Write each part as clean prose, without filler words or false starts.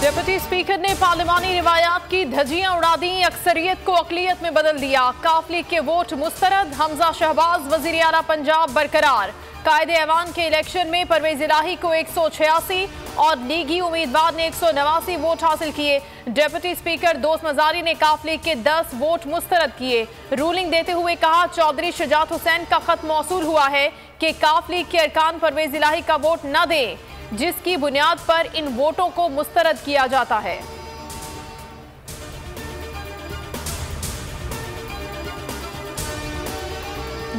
Deputy speaker ने पार्लिमानी रिवायात की धज्जियां उड़ा दी, अक्सरियत को अकलियत में बदल दिया। काफ लीग के वोट मुस्तरद, हमजा शहबाज वजीर आला पंजाब बरकरार। कायदे ऐवान के इलेक्शन में परवेज इलाही को 186 और लीगी उम्मीदवार ने 189 वोट हासिल किए। डिप्टी स्पीकर दोस्त मजारी ने काफ लीग के 10 वोट मुस्तरद किए। रूलिंग देते हुए कहा, चौधरी शुजात हुसैन का खत मौसूल हुआ है कि काफ लीग के अरकान परवेज इलाही का वोट न दें, जिसकी बुनियाद पर इन वोटों को मुस्तरद किया जाता है।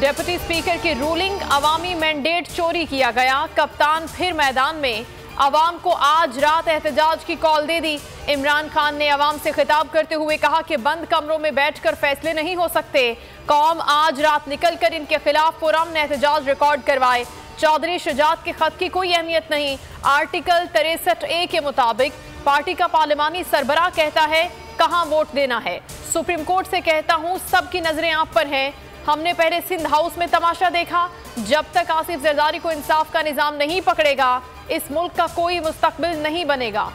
डिप्टी स्पीकर की रूलिंग, अवामी मैंडेट चोरी किया गया, कप्तान फिर मैदान में। अवाम को आज रात एहतजाज की कॉल दे दी। इमरान खान ने अवाम से खिताब करते हुए कहा कि बंद कमरों में बैठकर फैसले नहीं हो सकते। कौम आज रात निकलकर इनके खिलाफ पुरअमन एहतजाज रिकॉर्ड करवाए। चौधरी शुजात के खत की कोई अहमियत नहीं। आर्टिकल 63A के मुताबिक पार्टी का पार्लिमानी सरबराह कहता है कहां वोट देना है। सुप्रीम कोर्ट से कहता हूं, सबकी नजरें आप पर हैं। हमने पहले सिंध हाउस में तमाशा देखा। जब तक आसिफ जरदारी को इंसाफ का निजाम नहीं पकड़ेगा, इस मुल्क का कोई मुस्तकबिल नहीं बनेगा।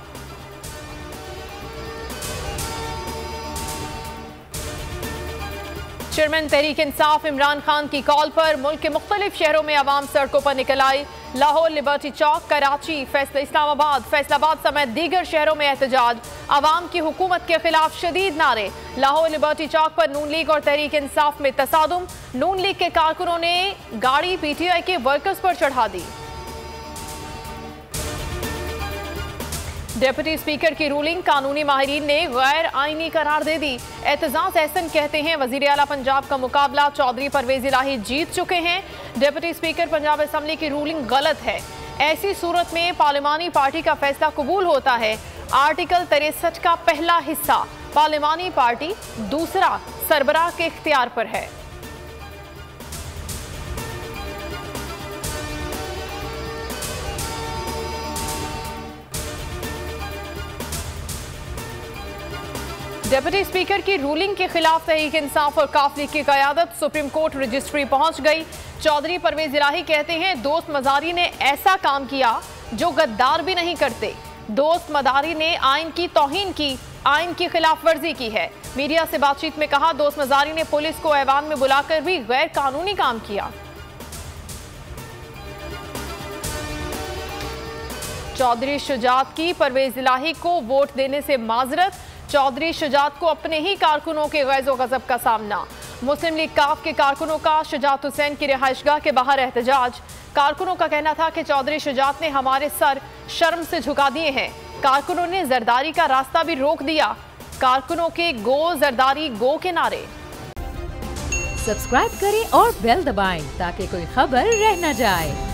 चेयरमैन तहरीक इंसाफ इमरान खान की कॉल पर मुल्क के मुख्तलिफ शहरों में आवाम सड़कों पर निकल आई। लाहौर, लिबर्टी चौक, कराची, इस्लामाबाद, फैसलाबाद समेत दीगर शहरों में एहतजाज। आवाम की हुकूमत के खिलाफ शदीद नारे। लाहौर लिबर्टी चौक पर नून लीग और तहरीक इंसाफ में तसादुम। नून लीग के कारकुनों ने गाड़ी PTI के वर्कर्स पर चढ़ा दी। डिप्टी स्पीकर की रूलिंग, कानूनी माहिरीन ने गैर आईनी करार दे दी। एतजाज एहसन कहते हैं वजीर आला पंजाब का मुकाबला चौधरी परवेज इलाही जीत चुके हैं। डिप्टी स्पीकर पंजाब असम्बली की रूलिंग गलत है। ऐसी सूरत में पार्लिमानी पार्टी का फैसला कबूल होता है। आर्टिकल 63 का पहला हिस्सा, पार्लिमानी पार्टी, दूसरा सरबराह के इख्तियार पर है। डिप्टी स्पीकर की रूलिंग के खिलाफ तहरीक इंसाफ और काफ लीग की क़यादत सुप्रीम कोर्ट रजिस्ट्री पहुंच गई। चौधरी परवेज इलाही कहते हैं दोस्त मजारी ने ऐसा काम किया जो गद्दार भी नहीं करते। दोस्त मजारी ने आइन की तौहीन की, आइन की खिलाफ वर्जी की है। मीडिया से बातचीत में कहा, दोस्त मजारी ने पुलिस को ऐवान में बुलाकर भी गैर कानूनी काम किया। चौधरी शुजात की परवेज इलाही को वोट देने से माजरत। चौधरी शुजात को अपने ही कारकुनों के गैज़ो गज़ब का सामना। मुस्लिम लीग काफ के कारकुनों का शुजात हुसैन की रिहाइशगाह के बाहर एहतजाज। कारकुनों का कहना था कि चौधरी शुजात ने हमारे सर शर्म से झुका दिए हैं। कारकुनों ने जरदारी का रास्ता भी रोक दिया। कारकुनों के गो जरदारी गो के नारे। सब्सक्राइब करें और बेल दबाएं ताकि कोई खबर रह न जाए।